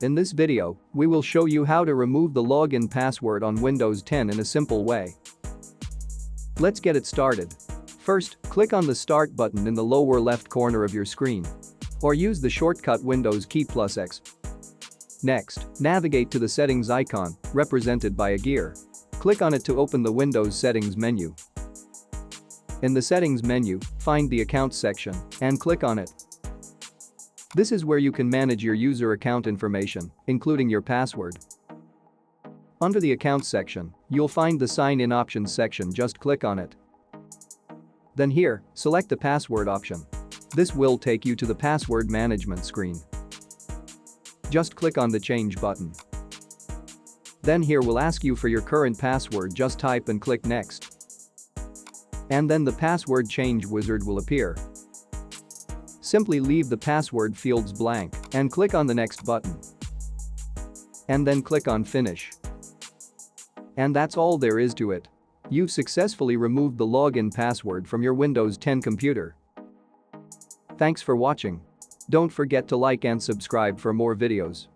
In this video, we will show you how to remove the login password on Windows 10 in a simple way. Let's get it started. First, click on the Start button in the lower left corner of your screen. Or use the shortcut Windows key +X. Next, navigate to the Settings icon, represented by a gear. Click on it to open the Windows Settings menu. In the Settings menu, find the Accounts section and click on it. This is where you can manage your user account information, including your password. Under the Accounts section, you'll find the Sign In Options section. Just click on it. Then here, select the Password option. This will take you to the Password Management screen. Just click on the Change button. Then here will ask you for your current password. Just type and click Next. And then the Password Change wizard will appear. Simply leave the password fields blank and click on the Next button. And then click on Finish. And that's all there is to it. You've successfully removed the login password from your Windows 10 computer. Thanks for watching. Don't forget to like and subscribe for more videos.